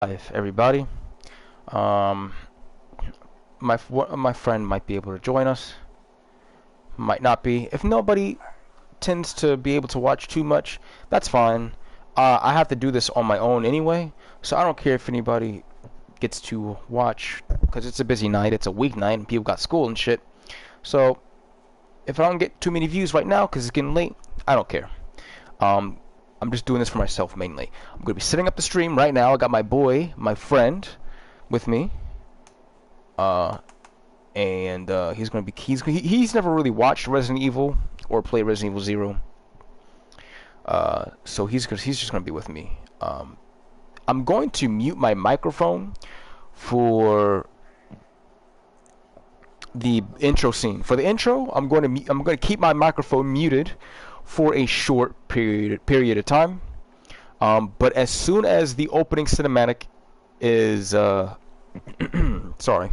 Live, everybody. Um, my friend might be able to join us, might not be. If nobody tends to be able to watch too much, that's fine. I have to do this on my own anyway, so I don't care if anybody gets to watch, because it's a busy night. It's a weeknight, and people got school and shit. So if I don't get too many views right now, because it's getting late, I don't care. Um, I'm just doing this for myself mainly. I'm gonna be setting up the stream right now. I got my boy, my friend, with me. Uh, and he's gonna be he's never really watched Resident Evil or played Resident Evil Zero. So he's just gonna be with me. I'm going to mute my microphone for the intro scene. For the intro, I'm going to keep my microphone muted for a short period of time. But as soon as the opening cinematic is sorry.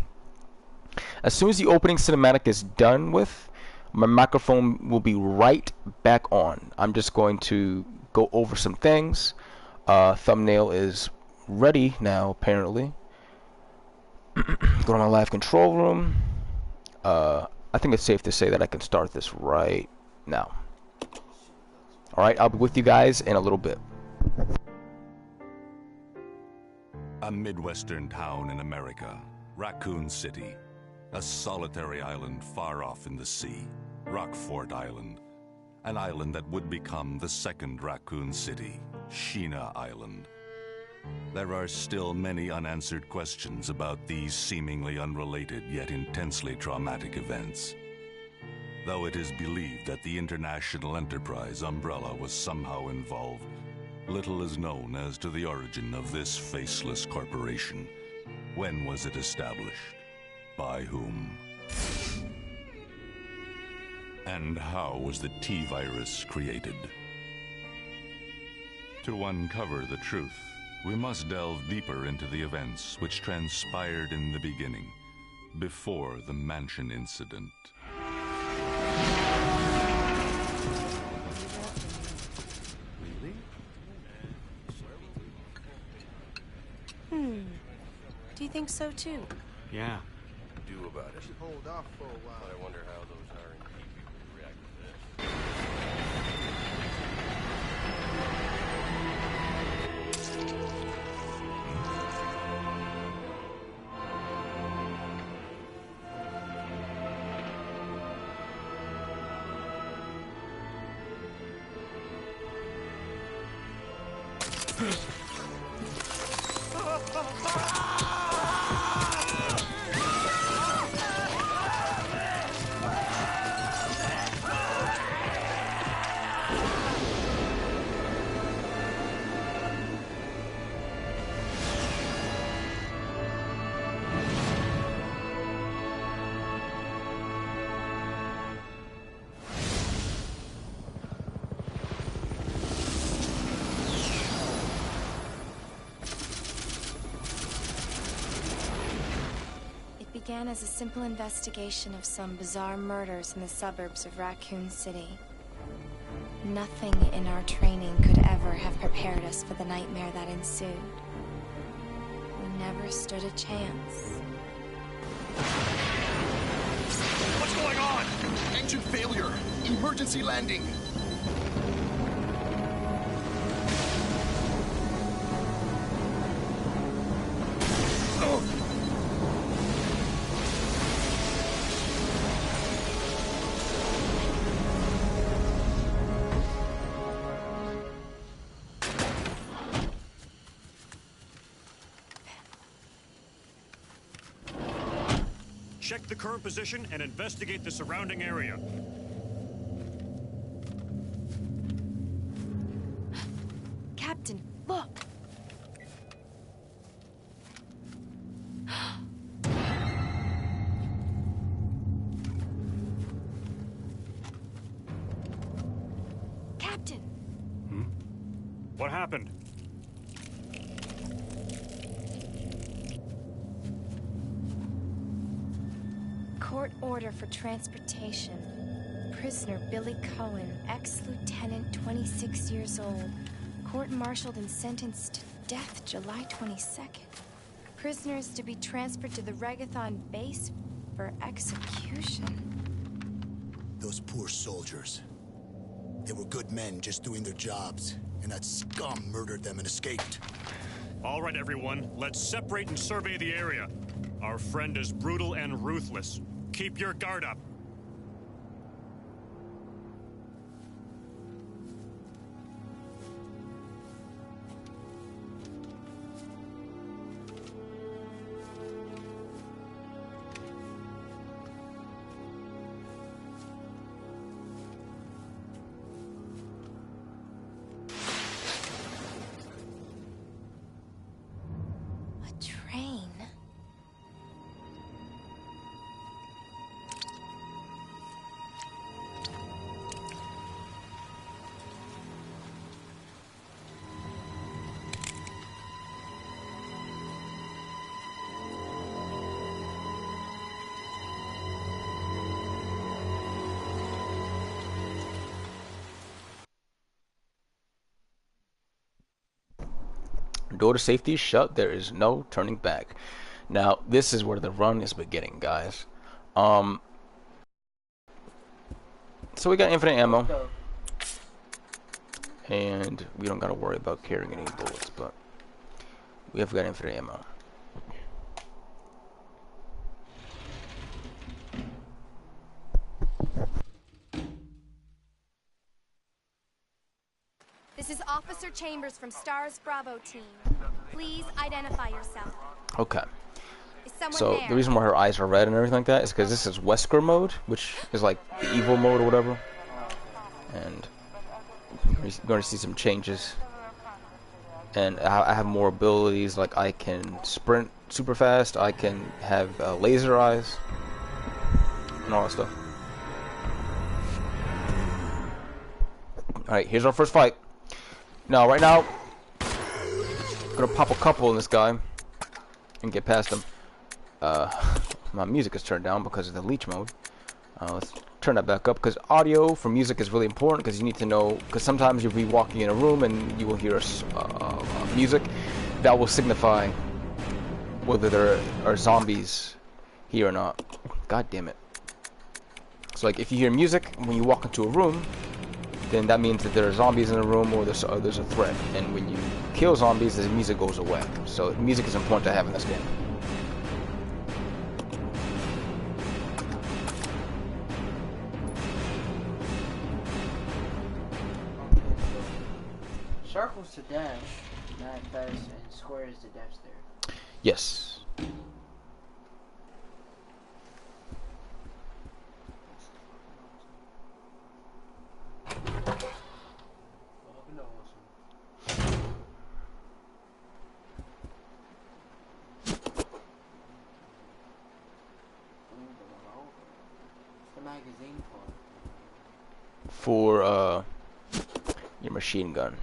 As soon as the opening cinematic is done with, my microphone will be right back on. I'm just going to go over some things. Thumbnail is ready now, apparently. Go to my live control room. I think it's safe to say that I can start this right now. Alright, I'll be with you guys in a little bit. A Midwestern town in America, Raccoon City. A solitary island far off in the sea, Rockfort Island. An island that would become the second Raccoon City, Sheena Island. There are still many unanswered questions about these seemingly unrelated yet intensely traumatic events. Though it is believed that the international enterprise umbrella was somehow involved, little is known as to the origin of this faceless corporation. When was it established? By whom? And how was the T-virus created? To uncover the truth, we must delve deeper into the events which transpired in the beginning, before the Mansion incident. Do you think so too? Yeah. Do about it. Hold off for a while. But I wonder how those R&D people would react to this. Began as a simple investigation of some bizarre murders in the suburbs of Raccoon City. Nothing in our training could ever have prepared us for the nightmare that ensued. We never stood a chance. What's going on? Engine failure. Emergency landing. Check the current position and investigate the surrounding area. Captain, look! Captain! What happened? Court order for transportation. Prisoner Billy Cohen, ex-lieutenant, 26 years old. Court-martialed and sentenced death July 22nd. Prisoners to be transferred to the Regathon base for execution. Those poor soldiers. They were good men just doing their jobs, and that scum murdered them and escaped. All right, everyone, let's separate and survey the area. Our friend is brutal and ruthless. Keep your guard up. Door to safety is shut. There is no turning back. Now, this is where the run is beginning, guys. So we got infinite ammo. And we don't gotta worry about carrying any bullets, but we have got infinite ammo. This is Officer Chambers from STARS Bravo team. Please identify yourself. Okay. Is someone So there? the reason why her eyes are red and everything like that is because this is Wesker mode, which is like the evil mode or whatever. And you're going to see some changes. And I have more abilities, like I can sprint super fast, I can have laser eyes, and all that stuff. Alright, here's our first fight. Now, right now, I'm gonna pop a couple in this guy and get past him. My music is turned down because of the leech mode. Let's turn that back up, because audio for music is really important, because you need to know, because sometimes you'll be walking in a room and you will hear music that will signify whether there are zombies here or not. God damn it. So like if you hear music when you walk into a room, then that means that there are zombies in the room, or there's a threat. And when you kill zombies, the music goes away. So music is important to have in this game. Circles to dash, not fast, and squares to dash there. Yes. For your machine gun.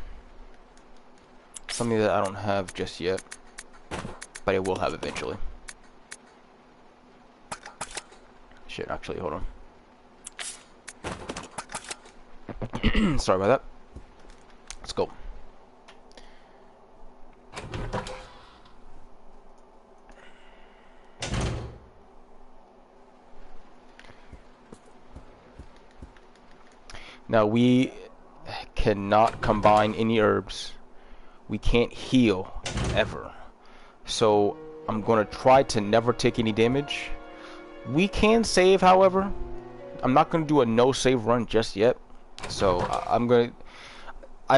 Something that I don't have just yet, but I will have eventually. Shit, actually, hold on. Sorry about that. Let's go. Now we cannot combine any herbs. We can't heal ever. So I'm gonna try to never take any damage. We can save, however. I'm not gonna do a no save run just yet. So I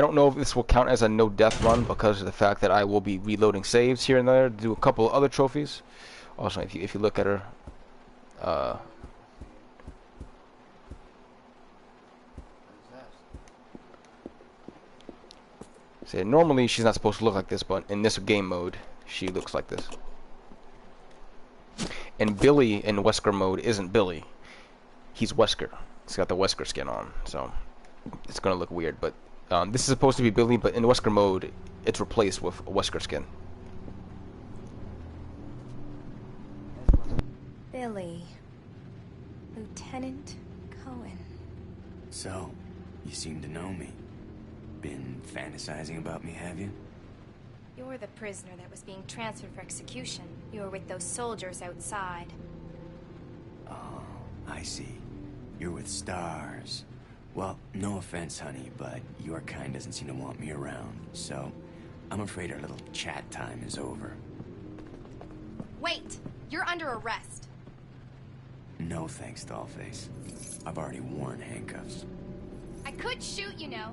don't know if this will count as a no death run, because of the fact that I will be reloading saves here and there to do a couple of other trophies. Also, if you look at her, see, normally she's not supposed to look like this, but in this game mode, she looks like this. And Billy in Wesker mode isn't Billy. He's Wesker. He's got the Wesker skin on, so it's gonna look weird. But this is supposed to be Billy, but in Wesker mode, it's replaced with a Wesker skin. Billy. Lieutenant Cohen. So, you seem to know me. Been fantasizing about me, have you? You're the prisoner that was being transferred for execution. You were with those soldiers outside. Oh, I see. You're with Stars. Well, no offense, honey, but your kind doesn't seem to want me around, so I'm afraid our little chat time is over. Wait! You're under arrest. No thanks, Dollface. I've already worn handcuffs. I could shoot, you know.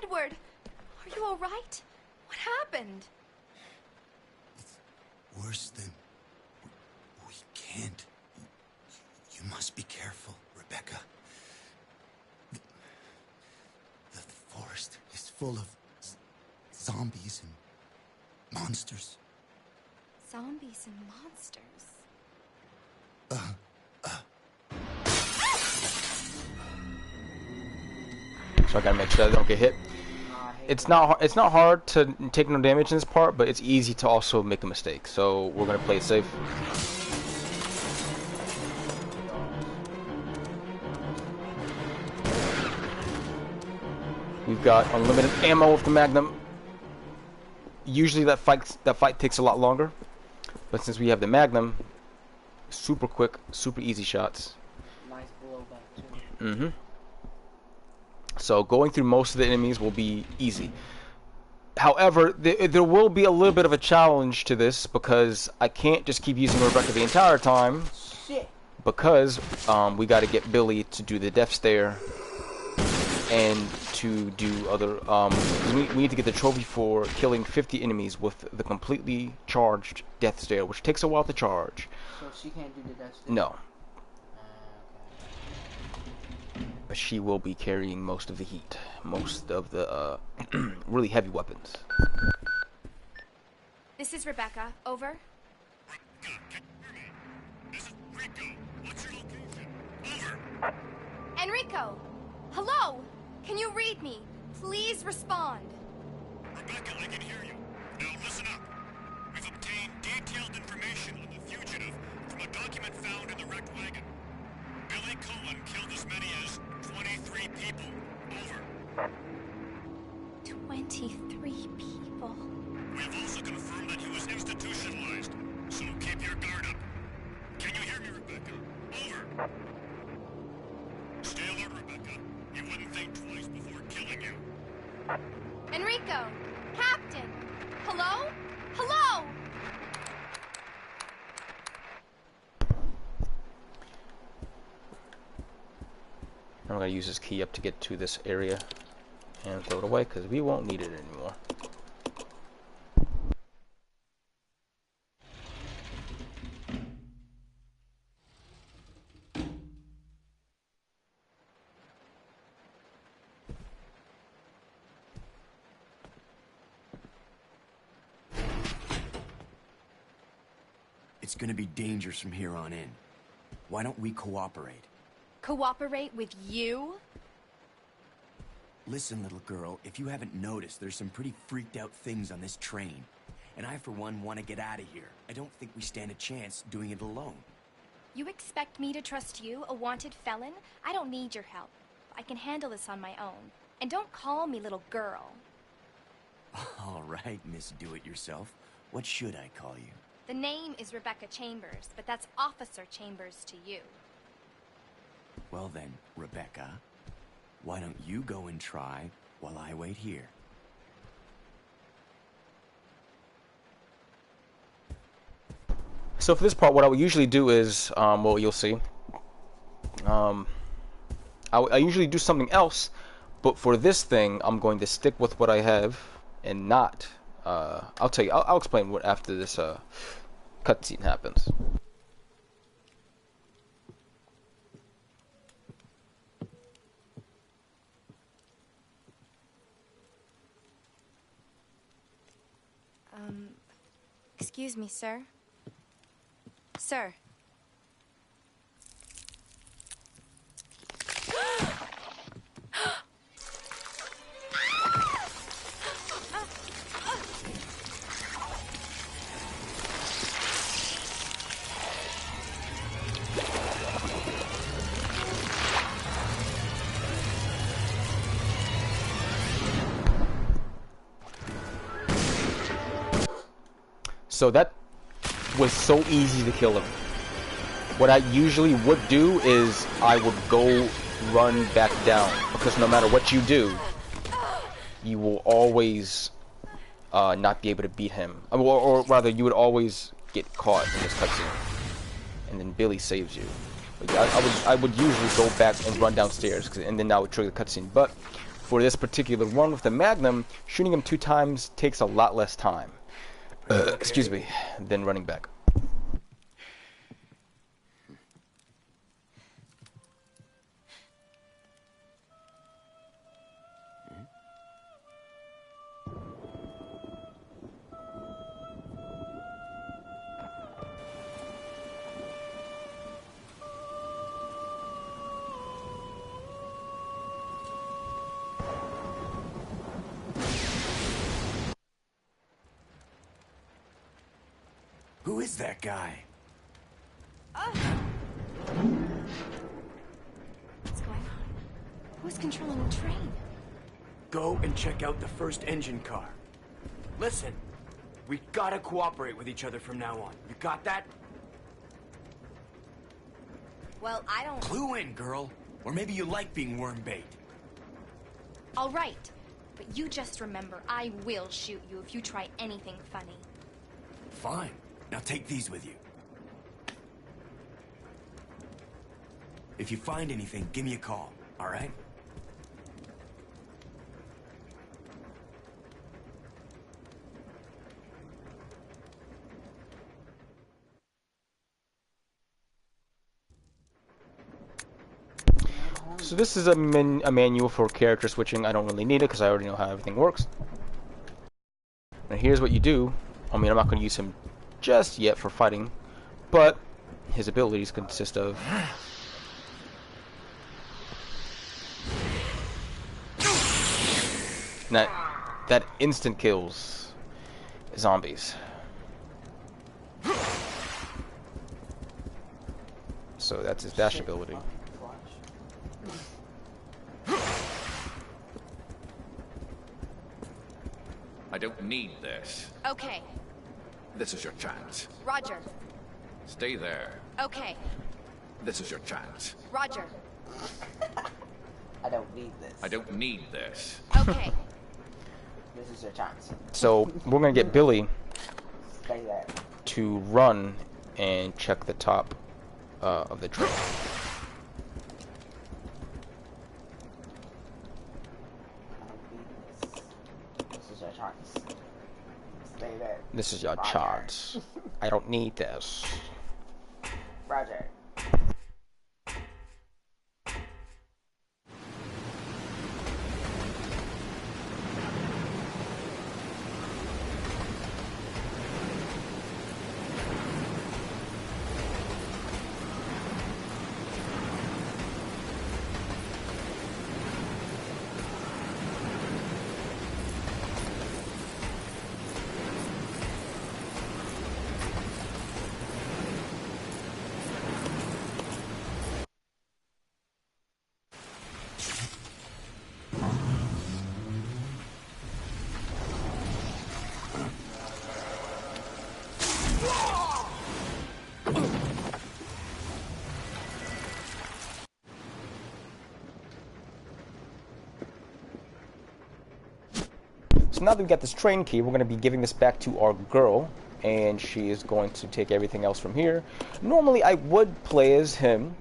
Edward! Are you alright? What happened? It's worse than... We can't. You must be careful, Rebecca. The forest is full of zombies and monsters. Zombies and monsters? So I gotta make sure I don't get hit. It's not hard to take no damage in this part, but it's easy to also make a mistake. So we're gonna play it safe. We've got unlimited ammo with the Magnum. Usually that fight takes a lot longer, but since we have the Magnum, super quick, super easy shots. Nice blowback too. Mm-hmm. So going through most of the enemies will be easy. However, there will be a little bit of a challenge to this because I can't just keep using Rebecca the entire time. Shit. Because we got to get Billy to do the death stare and to do other. We need to get the trophy for killing 50 enemies with the completely charged death stare, which takes a while to charge. So she can't do the death stare? No. Okay. But she will be carrying most of the heat, most of the really heavy weapons. This is Rebecca. Over. This is Rico. What's your location? Over. Enrico! Hello! Can you read me? Please respond. Rebecca, I can hear you. Now listen up. We've obtained detailed information on the fugitive from a document found in the wrecked wagon. Billy Cohen killed as many as 23 people. Over. 23 people. We have also confirmed that he was institutionalized, so keep your guard up. Can you hear me, Rebecca? Over. Stay alert, Rebecca. You wouldn't think twice before killing you. Enrico! Captain! Hello? Hello! I'm going to use this key up to get to this area and throw it away because we won't need it anymore. It's gonna be dangerous from here on in. Why don't we cooperate? Cooperate with you? Listen, little girl, if you haven't noticed, there's some pretty freaked out things on this train. And I, for one, want to get out of here. I don't think we stand a chance doing it alone. You expect me to trust you, a wanted felon? I don't need your help. I can handle this on my own. And don't call me little girl. All right, Miss Do-It-Yourself. What should I call you? The name is Rebecca Chambers, but that's Officer Chambers to you. Well then, Rebecca, why don't you go and try while I wait here? So for this part, what I would usually do is, well, you'll see. I usually do something else, but for this thing, I'm going to stick with what I have and not. I'll tell you. I'll explain what after this cutscene happens. Excuse me, sir. Sir. So that was so easy to kill him. What I usually would do is I would go run back down, because no matter what you do, you will always not be able to beat him. Or rather, you would always get caught in this cutscene. And then Billy saves you. Like, I would usually go back and run downstairs, and then that would trigger the cutscene. But for this particular run with the Magnum, shooting him 2 times takes a lot less time. Excuse me, than running back. Who is that guy? What's going on? Who's controlling the train? Go and check out the first engine car. Listen, we gotta cooperate with each other from now on. You got that? Well, I don't... Clue in, girl. Or maybe you like being worm bait. All right. But you just remember, I will shoot you if you try anything funny. Fine. Now take these with you. If you find anything, give me a call, all right? So this is a manual for character switching. I don't really need it because I already know how everything works. And here's what you do. I mean, I'm not going to use him just yet for fighting, but his abilities consist of that instant kills zombies. So that's his dash ability. I don't need this. Okay. This is your chance. Roger. Stay there. Okay. This is your chance. Roger. I don't need this. I don't need this. Okay. This is your chance. So we're gonna get Billy Stay there. to run and check the top of the train. This is your chance. Stay there. This is your Roger. chance. I don't need this. Roger. So now that we've got this train key, we're going to be giving this back to our girl, and she is going to take everything else from here. Normally I would play as him,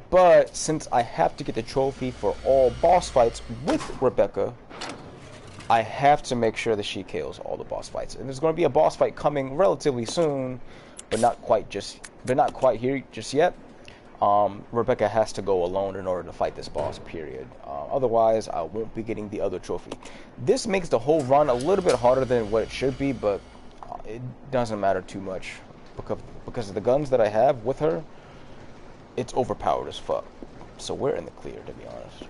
but since I have to get the trophy for all boss fights with Rebecca, I have to make sure that she kills all the boss fights. And there's going to be a boss fight coming relatively soon, but not quite here just yet. Rebecca has to go alone in order to fight this boss, period. Otherwise, I won't be getting the other trophy. This makes the whole run a little bit harder than what it should be, but it doesn't matter too much. Because of the guns that I have with her, it's overpowered as fuck. So we're in the clear, to be honest.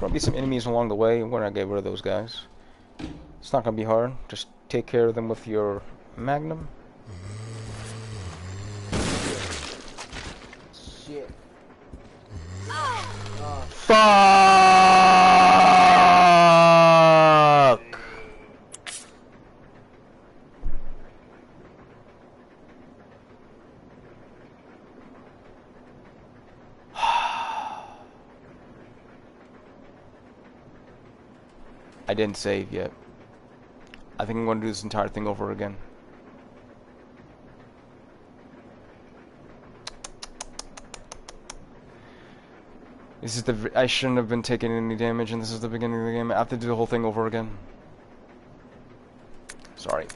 going to be some enemies along the way. We're going to get rid of those guys. It's not going to be hard. Just take care of them with your Magnum. Shit. Fuck! I didn't save yet. I think I'm going to do this entire thing over again. This is the... I shouldn't have been taking any damage, and this is the beginning of the game. I have to do the whole thing over again. Sorry.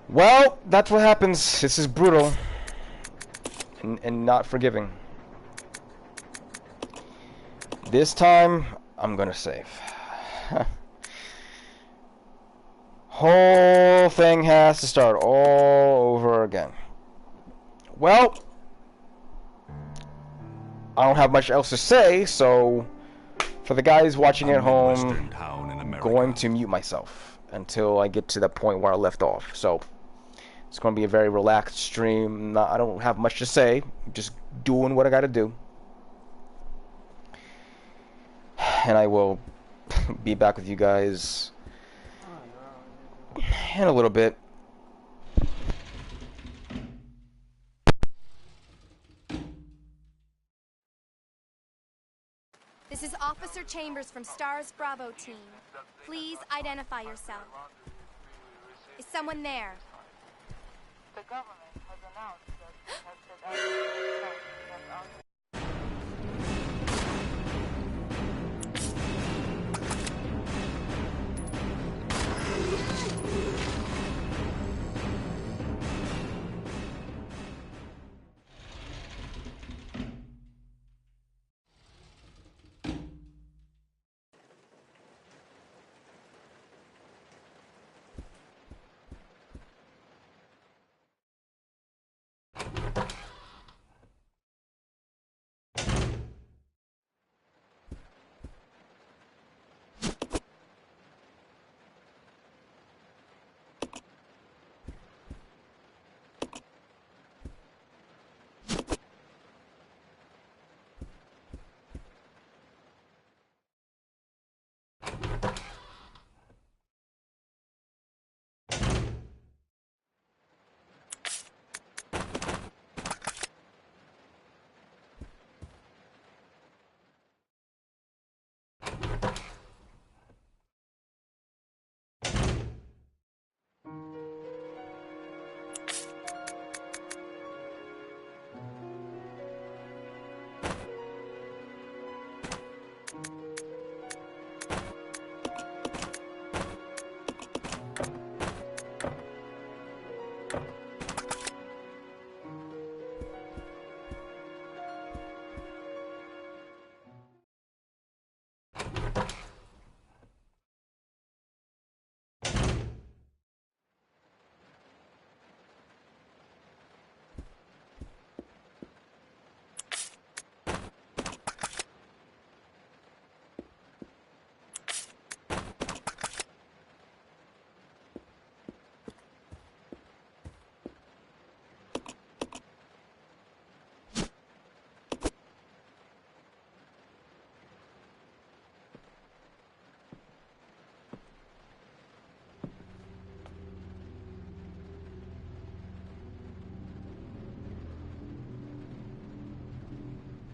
Well, that's what happens. This is brutal. And not forgiving. This time, I'm gonna save. Whole thing has to start all over again. Well, I don't have much else to say, so for the guys watching at home, I'm going to mute myself until I get to the point where I left off. So it's going to be a very relaxed stream. I don't have much to say, just doing what I got to do. And I will be back with you guys in a little bit. This is Officer Chambers from STARS Bravo team. Please identify yourself. Is someone there? The government has announced that it has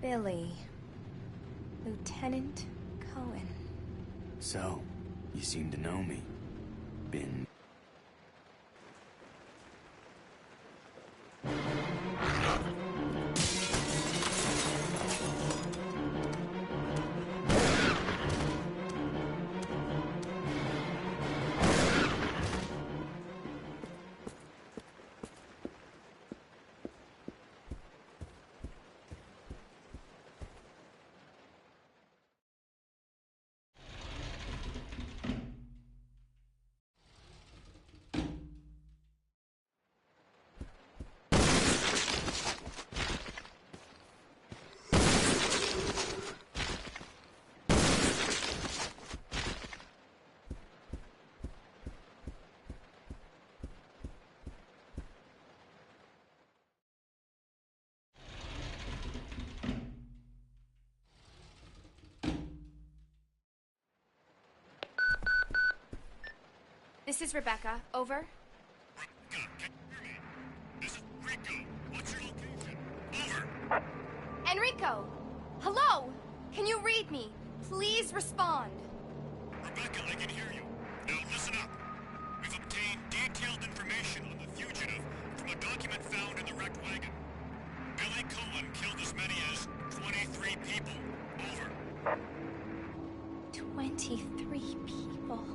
Billy. Lieutenant Cohen. So, you seem to know me. Been... This is Rebecca. Over. Rebecca, can you hear me? This is Rico. What's your location? Over. Enrico! Hello! Can you read me? Please respond. Rebecca, I can hear you. Now listen up. We've obtained detailed information on the fugitive from a document found in the wrecked wagon. Billy Cohen killed as many as 23 people. Over. 23 people.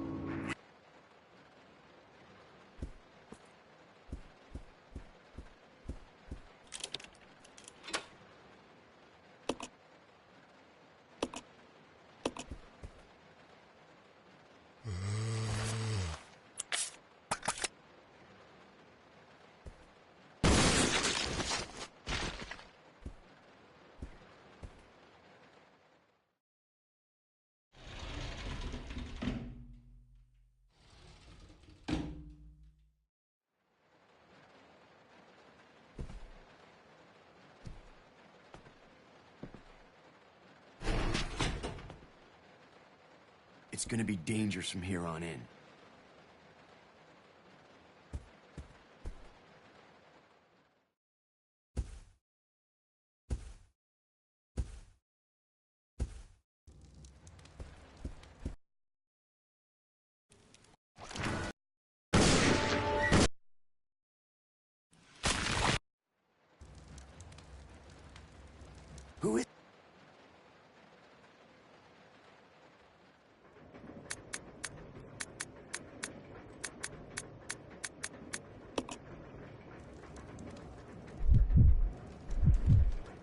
It's gonna be dangerous from here on in. Who is...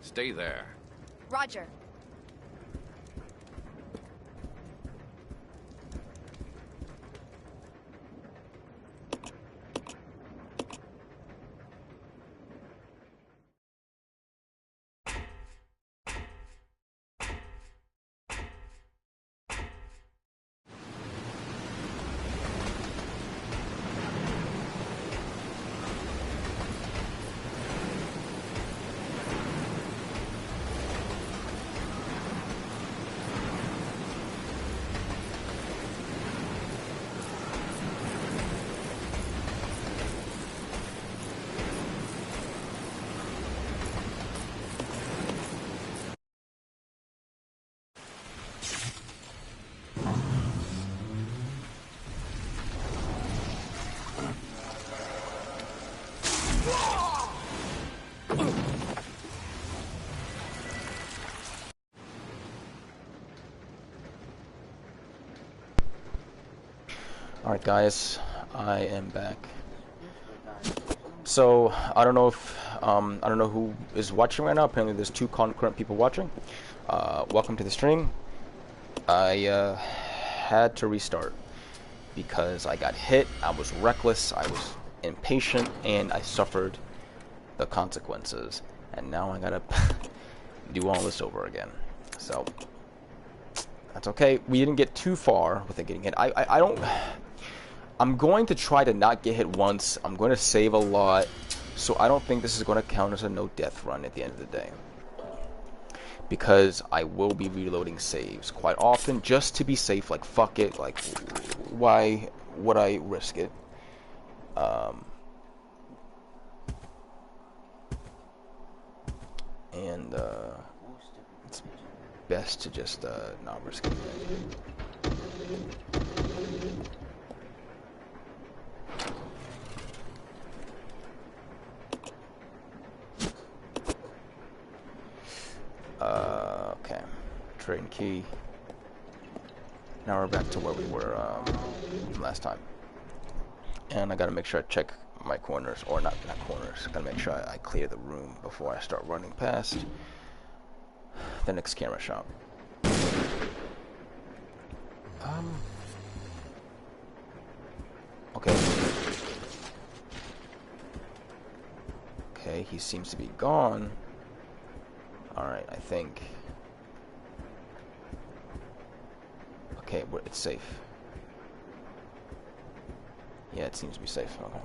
Stay there. Roger. Alright guys, I am back. So, I don't know if, I don't know who is watching right now. Apparently there's 2 concurrent people watching. Welcome to the stream. I had to restart because I got hit, I was reckless, I was impatient, and I suffered the consequences. And now I gotta do all this over again. So, that's okay. We didn't get too far with it getting hit. I don't... I'm going to try to not get hit once. I'm going to save a lot. So I don't think this is going to count as a no-death run at the end of the day. Because I will be reloading saves quite often just to be safe. Like, fuck it. Like, why would I risk it? And it's best to just not risk it. Okay. Trade key. Now we're back to where we were last time. And I gotta make sure I check my corners, or not corners. Gotta make sure I clear the room before I start running past the next camera shop. Okay. Okay, he seems to be gone. Alright, I think... Okay, it's safe. Yeah, it seems to be safe. Okay.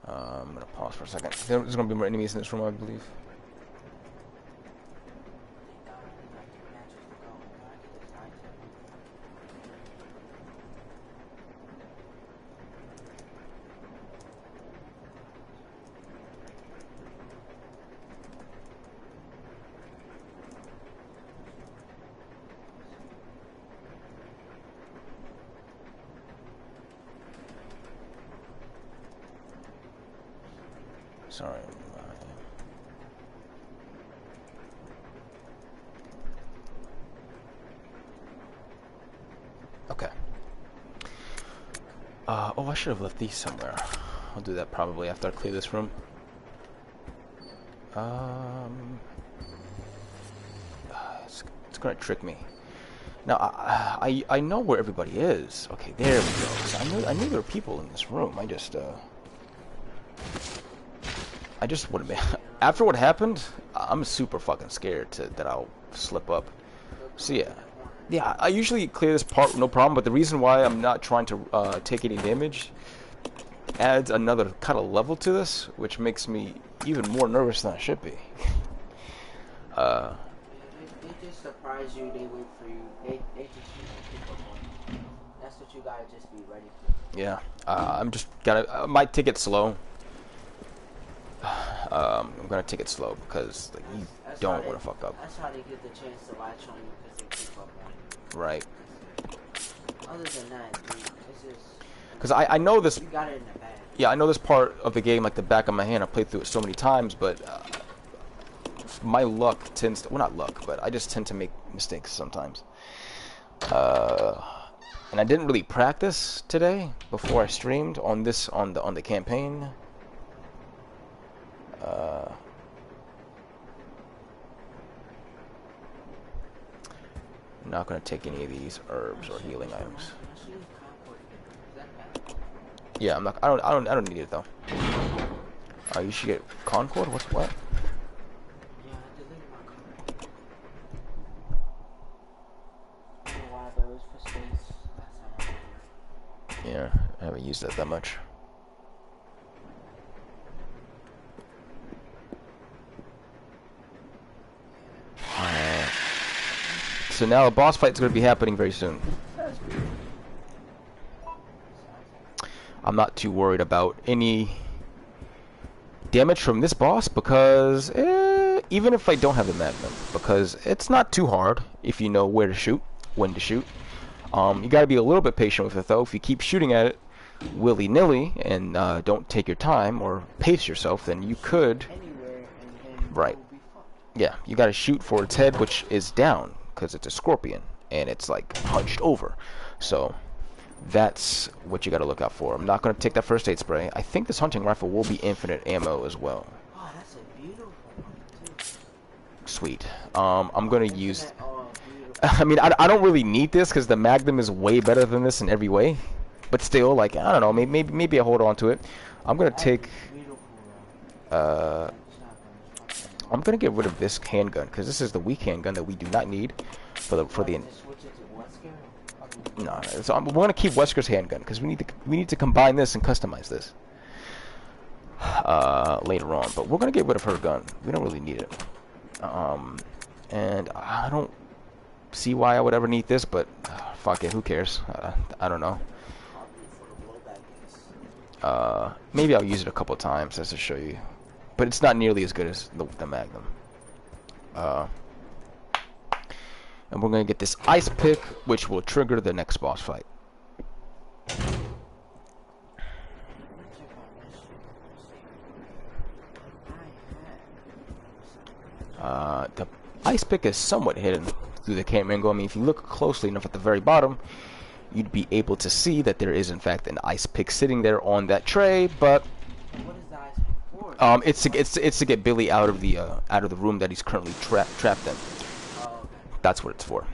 I'm gonna pause for a second. There's gonna be more enemies in this room, I believe. Sorry. Okay. Oh, I should have left these somewhere. I'll do that probably after I clear this room. It's gonna trick me. Now I know where everybody is. Okay, there we go. So I knew there were people in this room. I just would have been after what happened. I'm super fucking scared that I'll slip up. So yeah, I usually clear this part no problem. But the reason why I'm not trying to take any damage adds another kind of level to this, which makes me even more nervous than I should be. They just surprise you. They wait for you. They just pick up on you. That's what you gotta just be ready for. Yeah, I might take it slow. I'm gonna take it slow because like, you don't want to fuck up. That's how they get the chance to latch on you because they keep up on you. Right. Other than that, dude, it's just. Because I know this. You got it in the bag. Yeah, I know this part of the game like the back of my hand. I played through it so many times, but my luck tends to, well, not luck, but I just tend to make mistakes sometimes. And I didn't really practice today before I streamed on this on the campaign. I'm not gonna take any of these herbs or healing items. Yeah, I'm not. I don't need it though. You should get Concord. What's what? Yeah, I haven't used that much. So now a boss fight is going to be happening very soon. I'm not too worried about any damage from this boss because even if I don't have the Magnum, because it's not too hard if you know where to shoot, when to shoot. You got to be a little bit patient with it though. If you keep shooting at it willy-nilly and don't take your time or pace yourself, then you could. Right. Yeah, you got to shoot for its head, which is down because it's a scorpion and it's like hunched over. So that's what you got to look out for. I'm not going to take that first aid spray. I think this hunting rifle will be infinite ammo as well. Oh, that's a beautiful one too. Sweet. I'm going to use. I mean, I don't really need this because the Magnum is way better than this in every way. But still, like, I don't know, maybe I hold on to it. I'm gonna take. I'm gonna get rid of this handgun because this is the weak handgun that we do not need for the. No, so we're gonna keep Wesker's handgun because we need to combine this and customize this later on. But we're gonna get rid of her gun. We don't really need it. And I don't see why I would ever need this, but fuck it, who cares? I don't know. Maybe I'll use it a couple times just to show you, but it's not nearly as good as the Magnum. And we're gonna get this ice pick, which will trigger the next boss fight. The ice pick is somewhat hidden through the camera angle. I mean, if you look closely enough at the very bottom, you'd be able to see that there is in fact an ice pick sitting there on that tray. But what is the ice pick for? it's to get Billy out of the room that he's currently trapped in. Oh, okay. That's what it's for.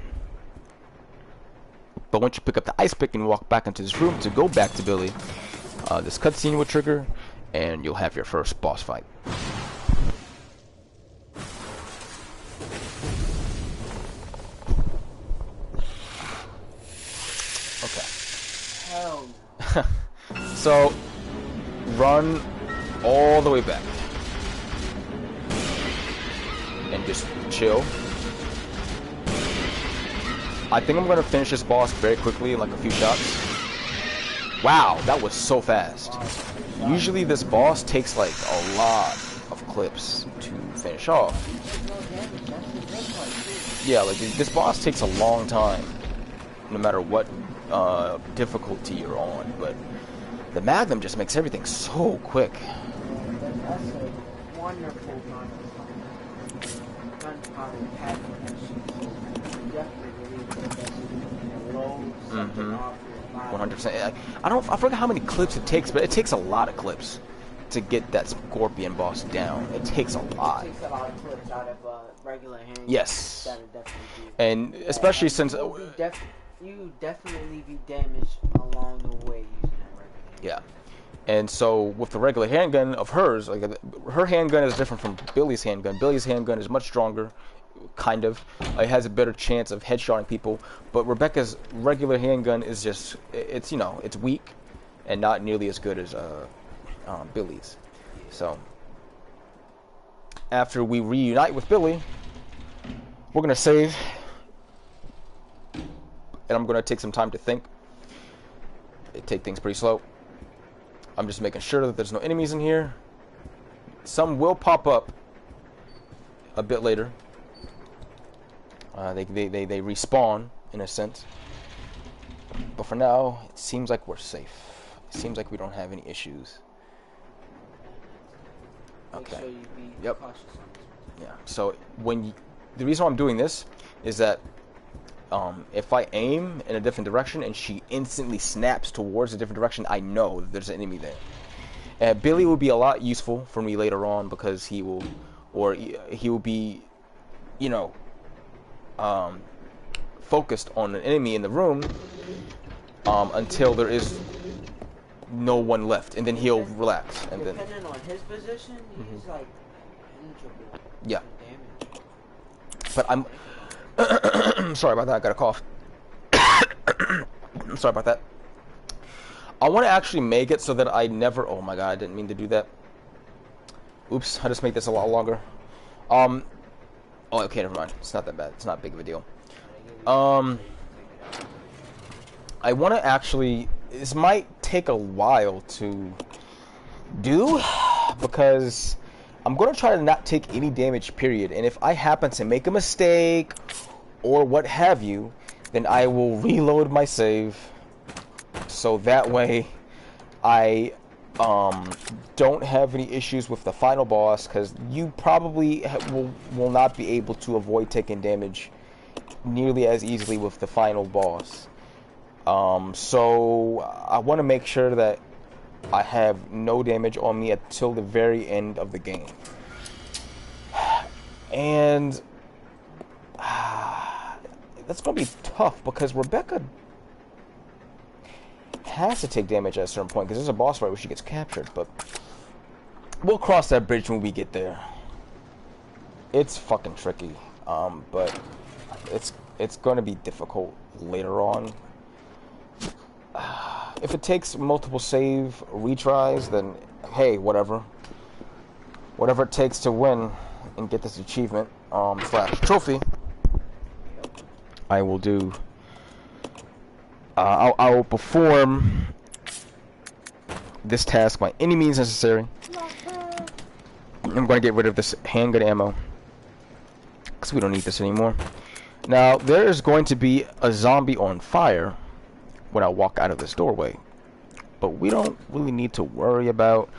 But once you pick up the ice pick and walk back into this room to go back to Billy, this cutscene will trigger, and you'll have your first boss fight. Hell. So, run all the way back. And just chill. I think I'm going to finish this boss very quickly in like a few shots. Wow, that was so fast. Usually this boss takes like a lot of clips to finish off. Yeah, like this boss takes a long time, no matter what difficulty you're on, but the Magnum just makes everything so quick. That's wonderful gunpowder pad connections. Definitely Mm-hmm. 100%. I forget how many clips it takes, but it takes a lot of clips to get that Scorpion boss down. It takes a lot. It takes a lot of clips out of regular hand. Yes. Definitely and especially since you definitely be damaged along the way using that regular. Yeah. And so with the regular handgun of hers, like her handgun is different from Billy's handgun. Billy's handgun is much stronger, kind of. It has a better chance of headshotting people. But Rebecca's regular handgun is just, it's, you know, it's weak and not nearly as good as Billy's. So after we reunite with Billy, we're gonna save, and I'm gonna take some time to think. Take things pretty slow. I'm just making sure that there's no enemies in here. Some will pop up a bit later. They respawn in a sense. But for now, it seems like we're safe. It seems like we don't have any issues. Okay. Make sure you be Yep. cautious on this one. Yeah. So the reason why I'm doing this is that if I aim in a different direction and she instantly snaps towards a different direction, I know that there's an enemy there. Billy will be a lot useful for me later on because he will be, you know, focused on an enemy in the room until there is no one left, and then he'll relax. And then depending on his position, he's like penetrable. Yeah. But I'm sorry about that. I got a cough. I'm sorry about that. I want to actually make it so that I never. Oh my god! I didn't mean to do that. Oops! I just make this a lot longer. Oh, okay. Never mind. It's not that bad. It's not big of a deal. I want to actually. This might take a while to do because I'm going to try to not take any damage, period. And if I happen to make a mistake or what have you, then I will reload my save so that way I don't have any issues with the final boss, because you probably will not be able to avoid taking damage nearly as easily with the final boss. So I want to make sure that I have no damage on me until the very end of the game. And that's going to be tough because Rebecca has to take damage at a certain point because there's a boss fight where she gets captured, but we'll cross that bridge when we get there. It's fucking tricky, but it's going to be difficult later on. If it takes multiple save retries, then hey, whatever it takes to win and get this achievement slash trophy, I will do. I will perform this task by any means necessary. I'm going to get rid of this handgun ammo because we don't need this anymore. Now there is going to be a zombie on fire when I walk out of this doorway, but we don't really need to worry about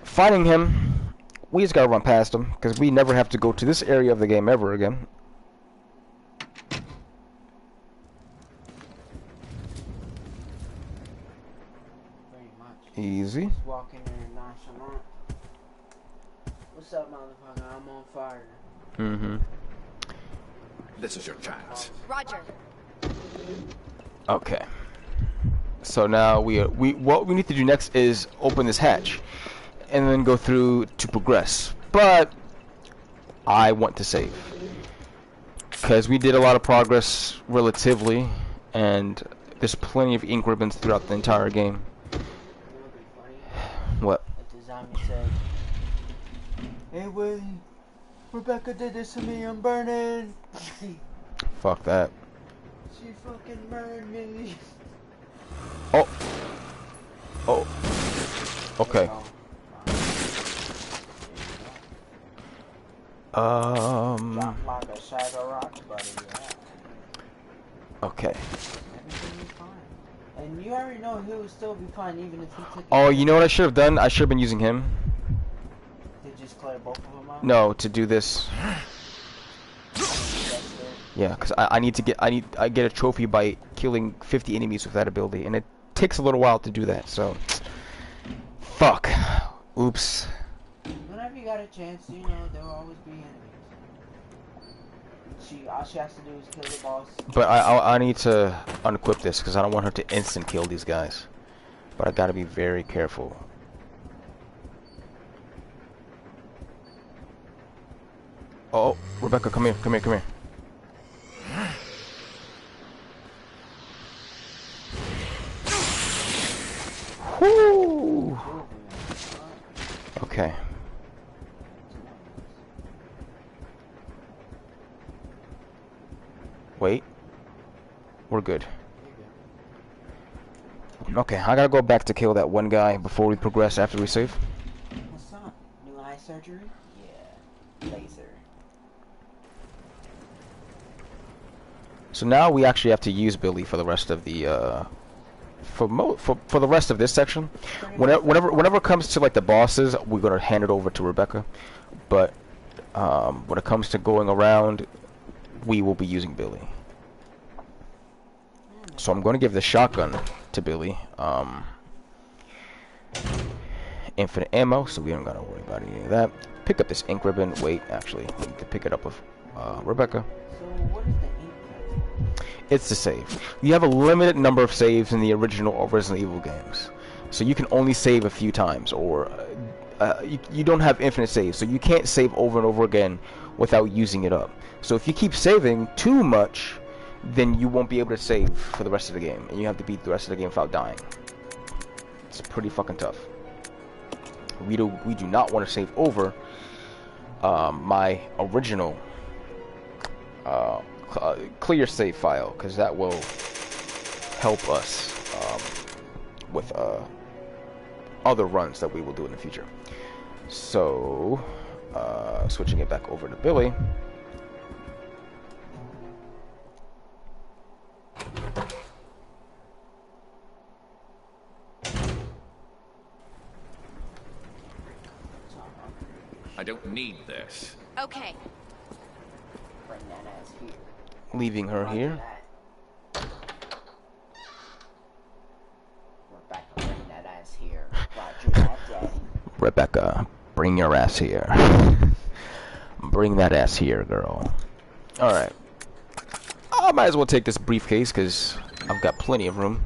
finding him. We just gotta run past him because we never have to go to this area of the game ever again. Pretty much. Easy. Just walking there nonchalant. What's up, motherfucker? I'm on fire. Mm-hmm. This is your chance. Roger. Okay. So now what we need to do next is open this hatch and then go through to progress. But I want to save because we did a lot of progress relatively, and there's plenty of ink ribbons throughout the entire game. What? The zombie said, "Hey, Willie, Rebecca did this to me. I'm burning." Fuck that. She fucking burned me. Oh. Oh. Okay. Drop like a sack of rocks, buddy. Yeah. Okay. Everything is fine. And you already know he would still be fine even if he took. Oh, you know what I should have done? I should have been using him. Did just clear both of them out? No, to do this. Yeah, because I get a trophy by killing 50 enemies with that ability, and it takes a little while to do that. So, fuck. Oops. Whenever you got a chance, you know there will always be enemies. All she has to do is kill the boss. But I need to unequip this because I don't want her to instant kill these guys. But I gotta be very careful. Oh, Rebecca, come here, come here, come here. Whoo! Okay. Wait. We're good. Okay, I gotta go back to kill that one guy before we progress after we save. What's up? New eye surgery? Yeah. Laser. So now we actually have to use Billy for the rest of the for the rest of this section. Whenever it comes to like the bosses, we're gonna hand it over to Rebecca. But when it comes to going around, we will be using Billy. So I'm going to give the shotgun to Billy. Infinite ammo, so we don't gotta worry about any of that. Pick up this ink ribbon. Wait, actually, we need to pick it up with Rebecca. So what is the ink ribbon? It's to save. You have a limited number of saves in the original Resident Evil games, so you can only save a few times, or you don't have infinite saves, so you can't save over and over again without using it up. So if you keep saving too much, then you won't be able to save for the rest of the game, and you have to beat the rest of the game without dying. It's pretty fucking tough. We do not want to save over my original clear save file, because that will help us with other runs that we will do in the future. So switching it back over to Billy. I don't need this. Okay. Bring that ass here. Leaving her here. Rebecca, bring that ass here. Roger that, Daddy. Rebecca, bring your ass here. Bring that ass here, girl. Alright. I might as well take this briefcase because I've got plenty of room.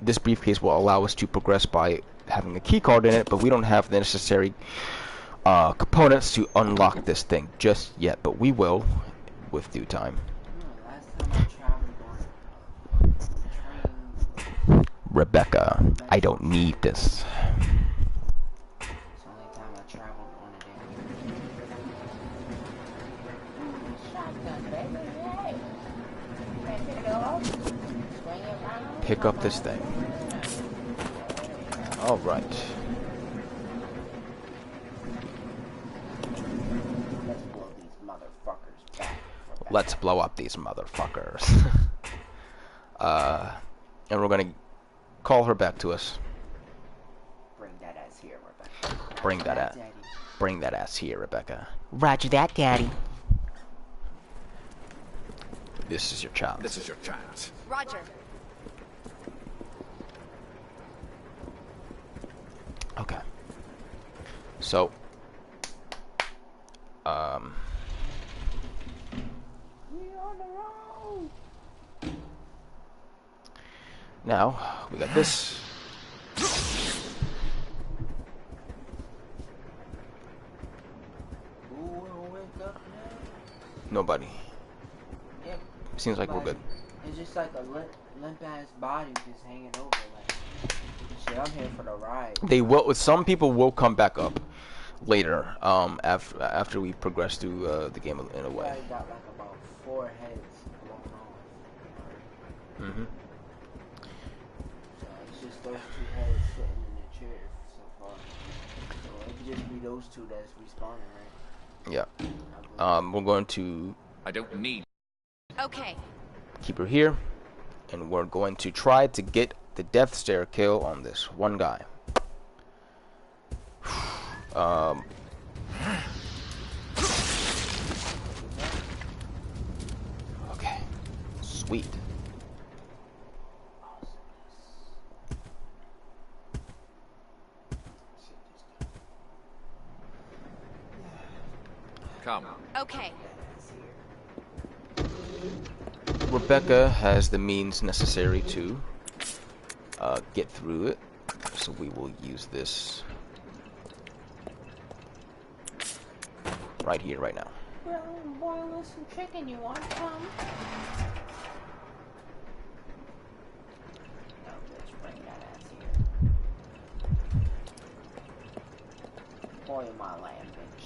This briefcase will allow us to progress by having a key card in it, but we don't have the necessary components to unlock this thing just yet, but we will with due time. Last time I traveled on train. Rebecca, I don't need this. It's the only time I traveled on a damn shotgun, baby. Pick up this thing. All right. Let's blow up these motherfuckers. And we're gonna call her back to us. Bring that ass here, Rebecca. Bring that ass here, Rebecca. Roger that, Daddy. This is your chance. This is your chance. Roger. Okay. So, now we got this. Nobody. Yep. Seems like we're good. It's just like a limp ass body just hanging over. Like, shit, I'm here for the ride. They will. Some people will come back up later. After we progress through the game in a way. I got like about 4 heads blown off. Mhm. So it's just those 2 heads sitting in the chair so far. So it could just be those 2 that's respawning, right? Yeah. We're going to. I don't need. Okay. Keep her here, and we're going to try to get the death stare kill on this one guy. Okay. Sweet. Come. Okay. Rebecca has the means necessary to get through it, so we will use this right here, right now. Well, boil us some chicken. You want some? No, bitch, bring that ass here. Boil my lamb, bitch.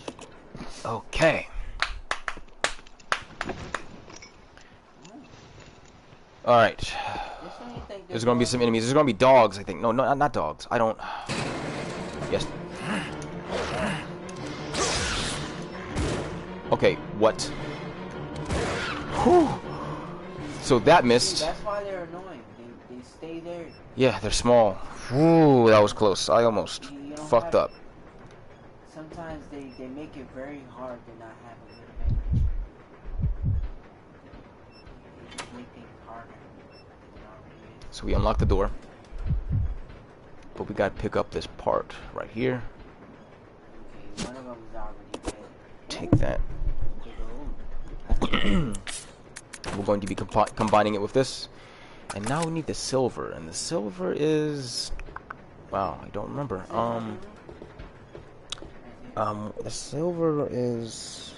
Okay. All right. There's gonna be some enemies. There's gonna be dogs, I think. No, not dogs. I don't. Yes. Okay. What? Whew. So that missed. That's why they're annoying. They stay there. Yeah, they're small. Ooh, that was close. I almost fucked up. Sometimes they make it very hard to not have a good advantage. They just make things harder. So we unlock the door, but we gotta pick up this part right here. Okay, one of them is already dead. Take that. We're going to be combining it with this, and now we need the silver, and the silver is, wow, I don't remember. The silver is,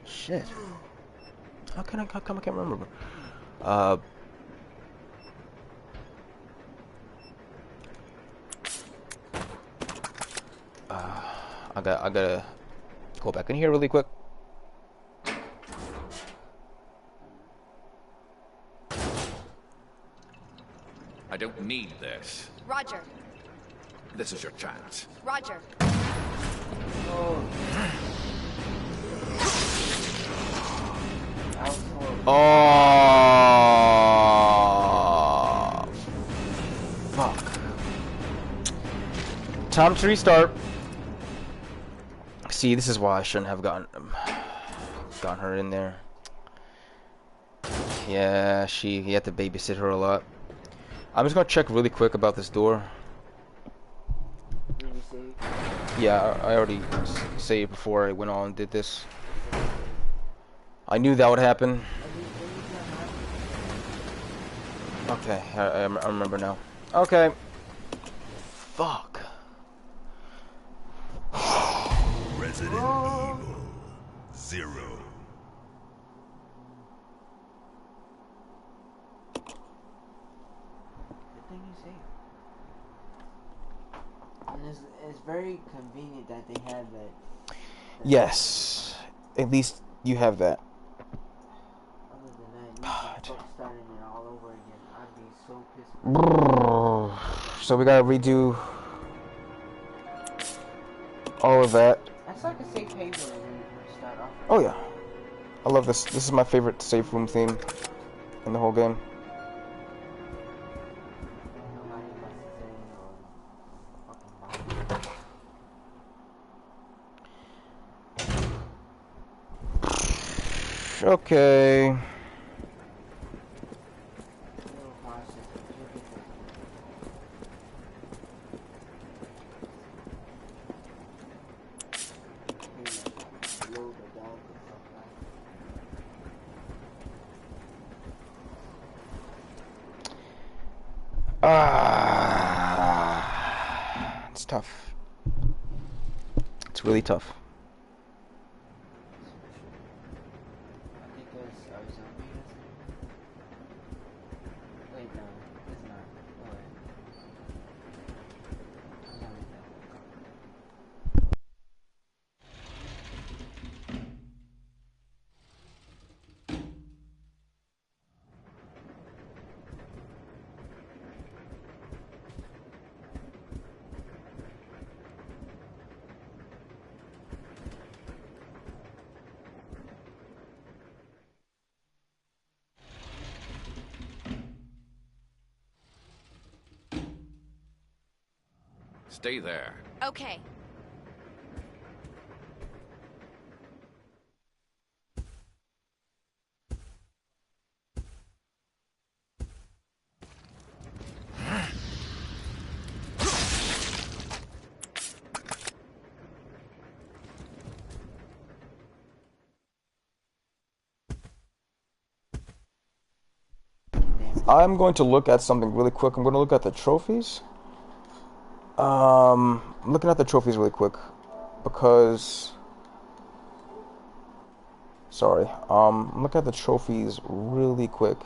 shit. How come I can't remember? I gotta go back in here really quick. I don't need this. Roger. This is your chance. Roger. Oh, fuck. Time to restart. See, this is why I shouldn't have gotten her in there. Yeah, he had to babysit her a lot. I'm just gonna check really quick about this door. Yeah, I already saved before I went on and did this. I knew that would happen. Okay, I remember now. Okay. Fuck. Resident Evil 0. And it's very convenient that they have that. Yes. At least you have that. Other than that, you just starting it all over again. I'd be so pissed. So we gotta redo all of that. That's like a safe haven when you start off. Oh yeah. I love this. This is my favorite safe room theme in the whole game. Okay. It's tough. It's really tough. Stay there. Okay. I'm going to look at something really quick. I'm going to look at the trophies. I'm looking at the trophies really quick because. Sorry. Look at the trophies really quick.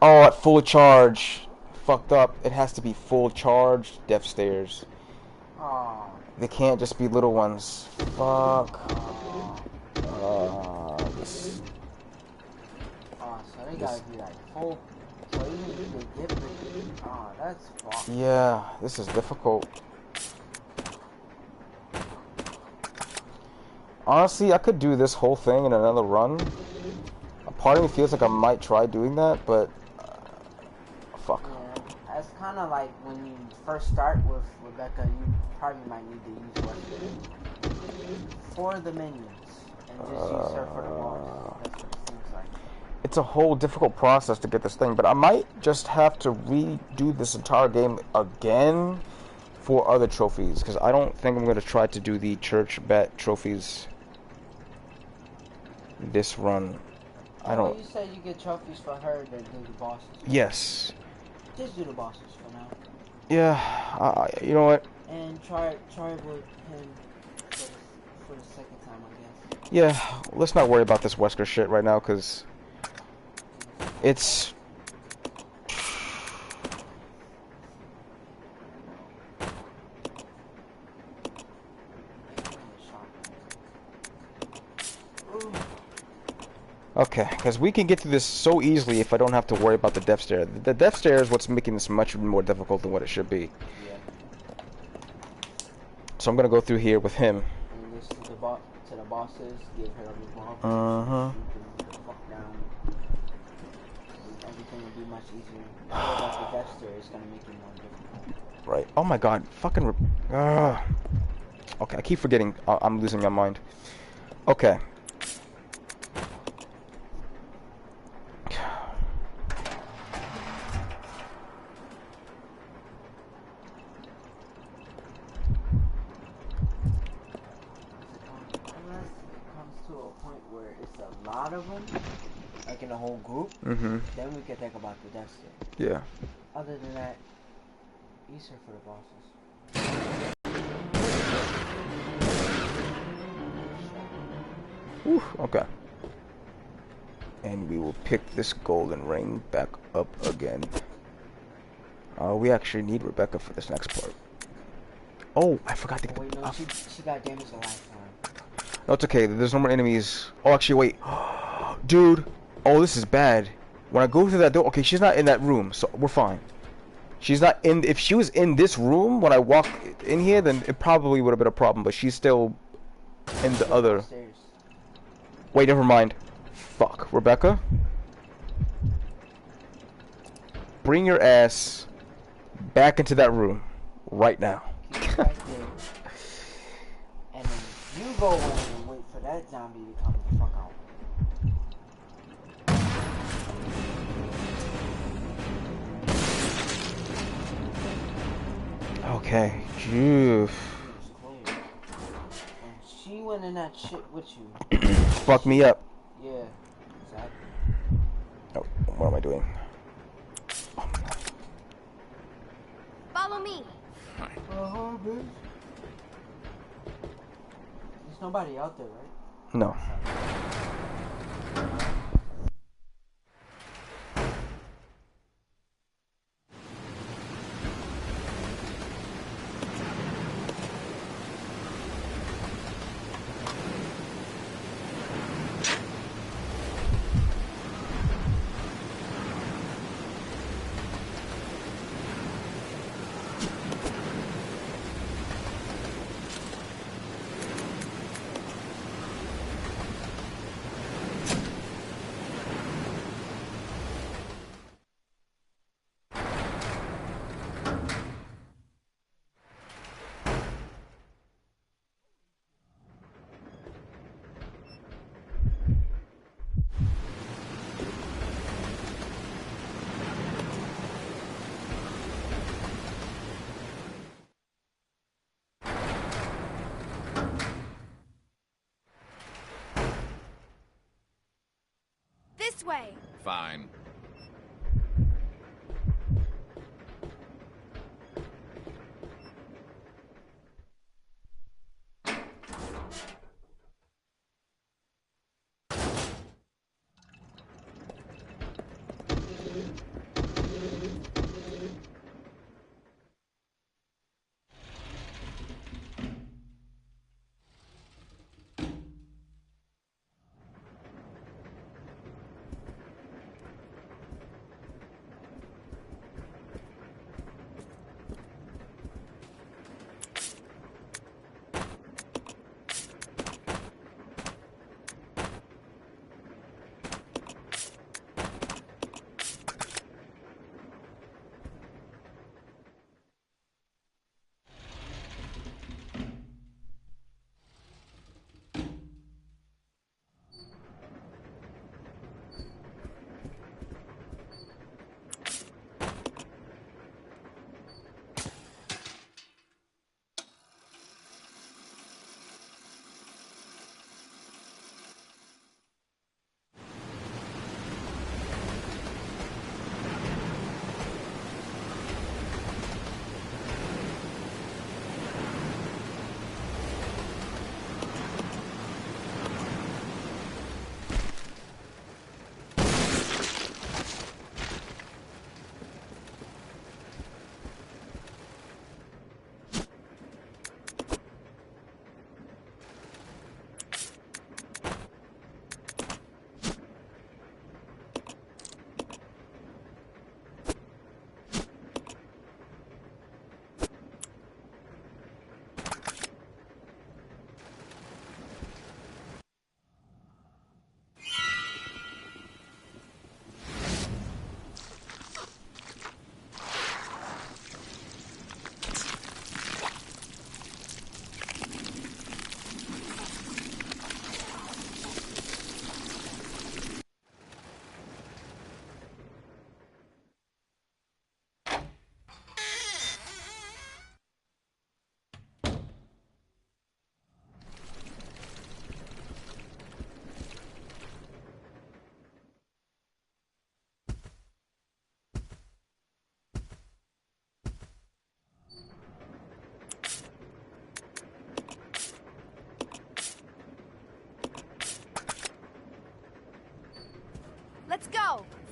Oh, at full charge. Fucked up. It has to be full charge death stairs. Oh. They can't just be little ones. Fuck. This. Oh, so they gotta be like full. So even if they get it, oh, that's fucked. Yeah, this is difficult. Honestly, I could do this whole thing in another run. A part of me feels like I might try doing that, but fuck. Yeah, that's kind of like when you first start with Rebecca, you probably might need to use Wesker for the minions and just use her for the boss. That's what it seems like. It's a whole difficult process to get this thing, but I might just have to redo this entire game again for other trophies, because I don't think I'm going to try to do the church bat trophies this run. I don't. You said you get trophies for her to do the bosses. Yes. Just do the bosses for now. Yeah. You know what? And try with him for the second time, I guess. Yeah. Let's not worry about this Wesker shit right now, because it's. Okay, because we can get through this so easily if I don't have to worry about the death stare. The death stare is what's making this much more difficult than what it should be. Yeah. So I'm gonna go through here with him. And listen to the bosses, give her a revolver. Shoot them the fuck down. Everything will be much easier. But the death stare is gonna make it more difficult. Right. Oh my god. Fucking. Okay, I keep forgetting. I'm losing my mind. Okay. Of them, like in a whole group, then we can think about the death stare. Yeah. Other than that, use her for the bosses. Whew, okay. And we will pick this golden ring back up again. We actually need Rebecca for this next part. Oh, I forgot to get wait, no, she got damaged the last time. No, it's okay. There's no more enemies. Oh, actually, wait. Dude. Oh, this is bad. When I go through that door... Okay, she's not in that room, so we're fine. She's not in... If she was in this room when I walked in here, then it probably would have been a problem. But she's still in the other... Wait, never mind. Fuck. Rebecca? Bring your ass back into that room. Right now. Keep right there. And then you go in and wait for that zombie to come the fuck out. Okay. Joof. And she went in that shit with you. Fuck me up. Yeah, exactly. Oh, what am I doing? Follow me. Bitch. There's nobody out there, right? No. This way. Fine.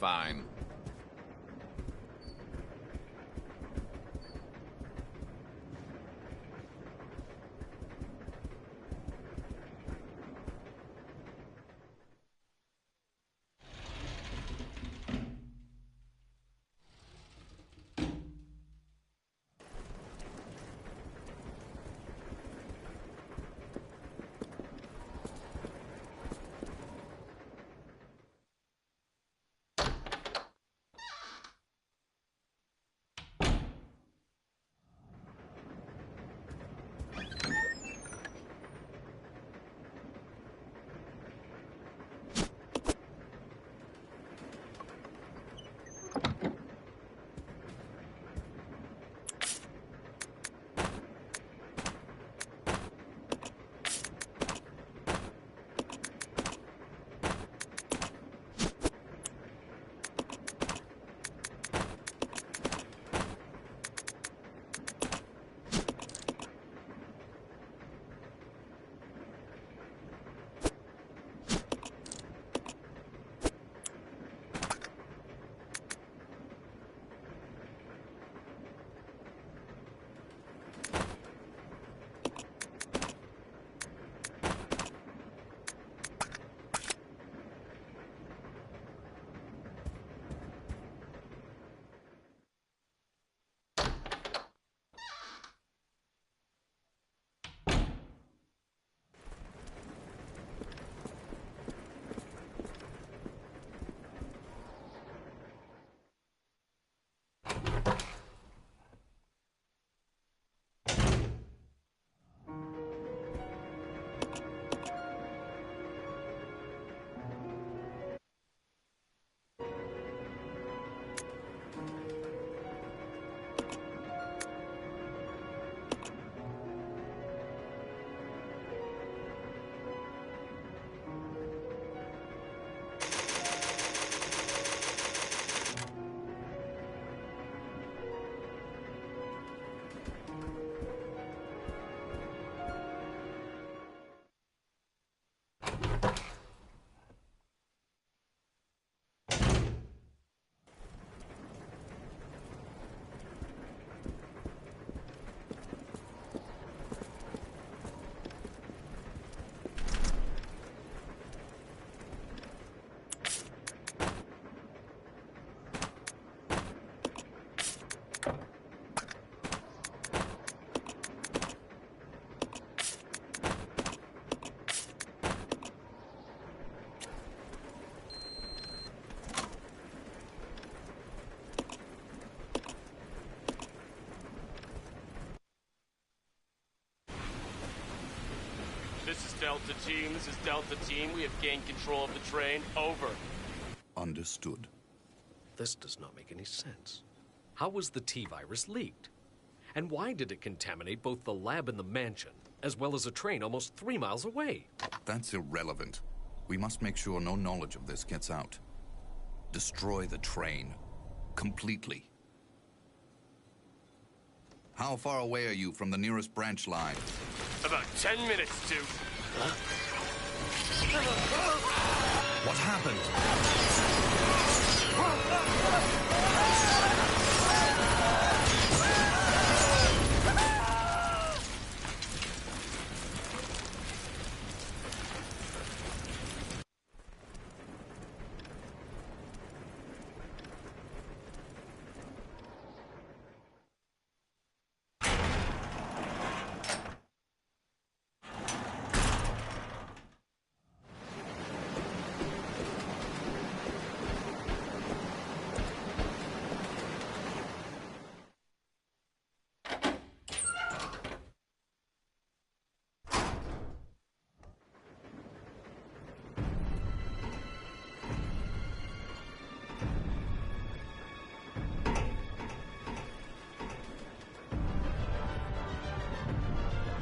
fine. This is Delta Team. This is Delta Team. We have gained control of the train. Over. Understood. This does not make any sense. How was the T-virus leaked? And why did it contaminate both the lab and the mansion, as well as a train almost 3 miles away? That's irrelevant. We must make sure no knowledge of this gets out. Destroy the train. Completely. How far away are you from the nearest branch line? About 10 minutes to... What happened?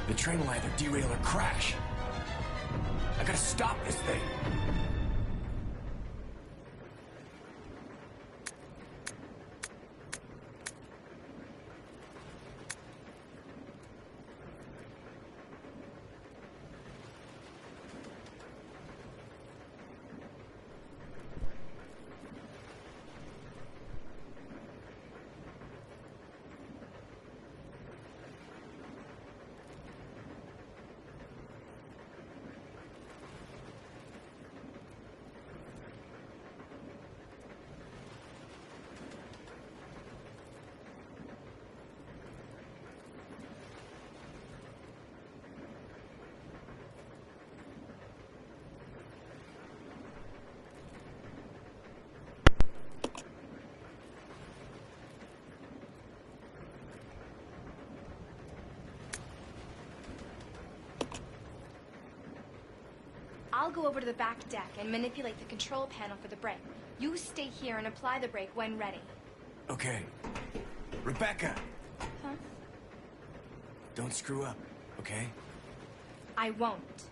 The train will either derail or crash. I gotta stop this thing. I'll go over to the back deck and manipulate the control panel for the brake. You stay here and apply the brake when ready. Okay. Rebecca! Huh? Don't screw up, okay? I won't.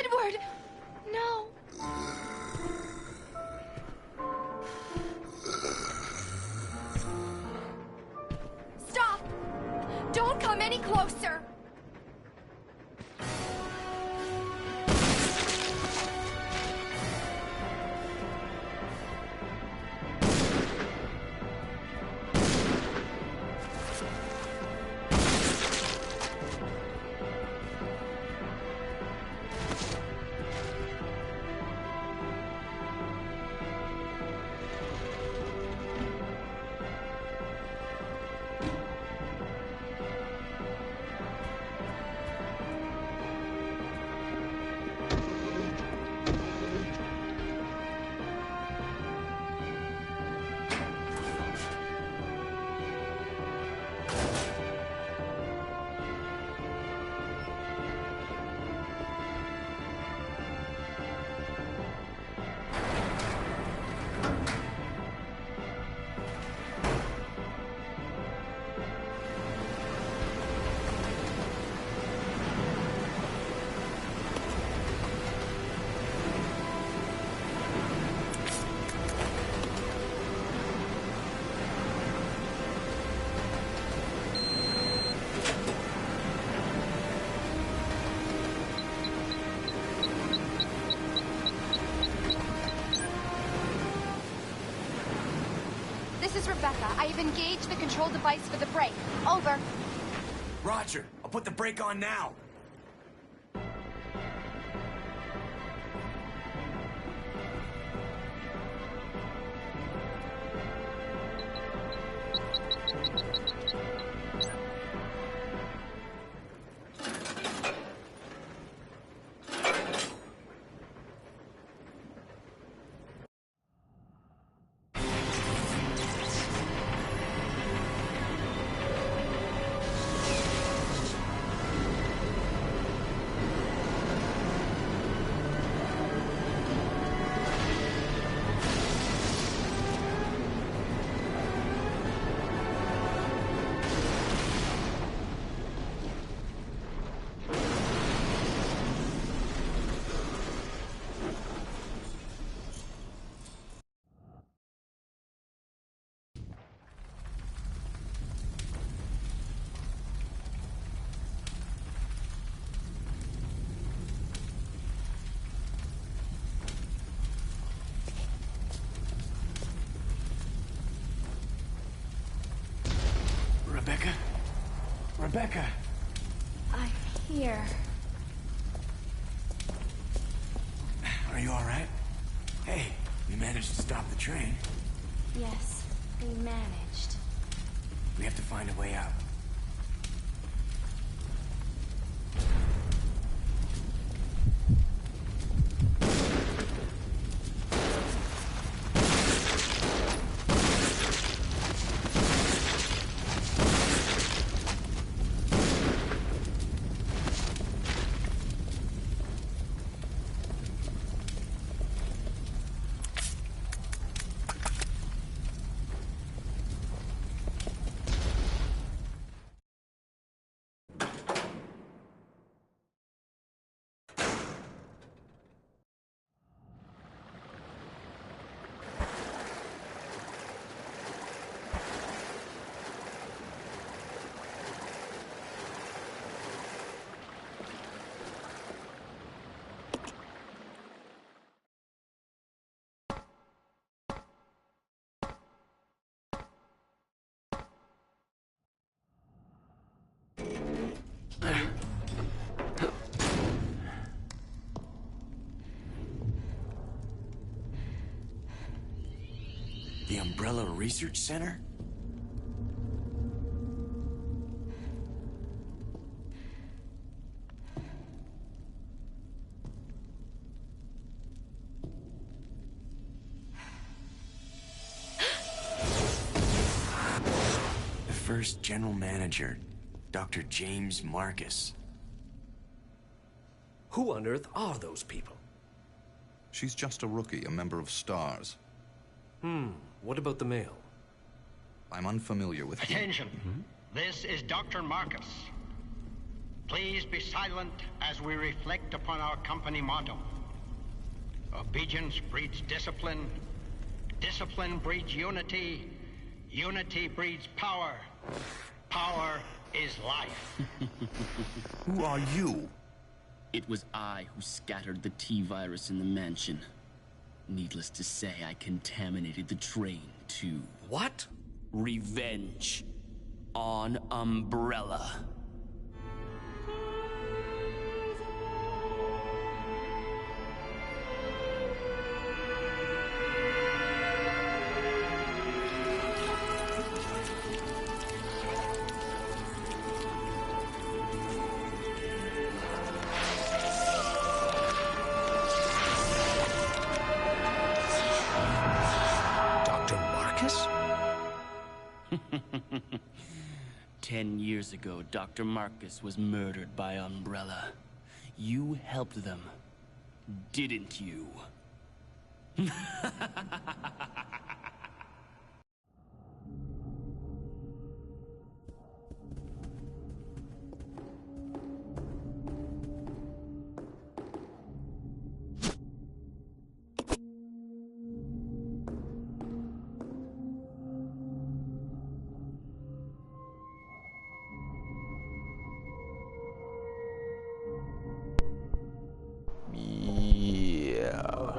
Edward! No! Stop! Don't come any closer! This is Rebecca. I have engaged the control device for the brake. Over. Roger. I'll put the brake on now. Rebecca! I'm here. Are you alright? Hey, we managed to stop the train. Yes, we managed. We have to find a way out. The Umbrella Research Center? The first general manager, Dr. James Marcus. Who on earth are those people? She's just a rookie, a member of STARS. What about the male? I'm unfamiliar with him. Attention. This is Dr. Marcus. Please be silent as we reflect upon our company motto. Obedience breeds discipline. Discipline breeds unity. Unity breeds power. Power is life. Who are you? It was I who scattered the T-virus in the mansion. Needless to say, I contaminated the train, too. What? Revenge. On Umbrella. Dr. Marcus? 10 years ago, Dr. Marcus was murdered by Umbrella. You helped them, didn't you?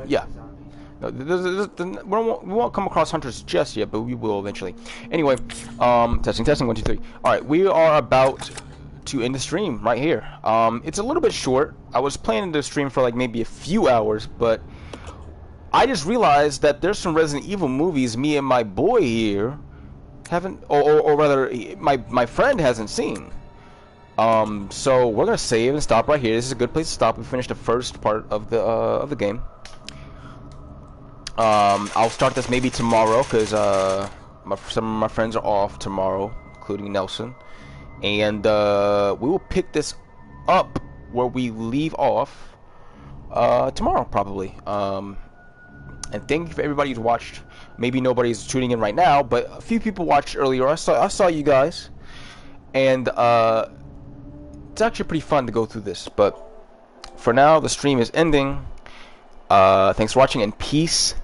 Yeah. No, we won't come across hunters just yet, but we will eventually. Anyway, testing, 1, 2, 3. All right, we are about to end the stream right here. It's a little bit short. I was planning to stream for like maybe a few hours, but I just realized that there's some Resident Evil movies me and my boy here haven't, or rather, my friend hasn't seen. So we're gonna save and stop right here. This is a good place to stop. We finished the first part of the game. I'll start this maybe tomorrow because some of my friends are off tomorrow, including Nelson, and we will pick this up where we leave off tomorrow probably. And thank you for everybody who's watched. Maybe nobody's tuning in right now, but a few people watched earlier. I saw you guys, and it's actually pretty fun to go through this. But for now, the stream is ending. Thanks for watching, and peace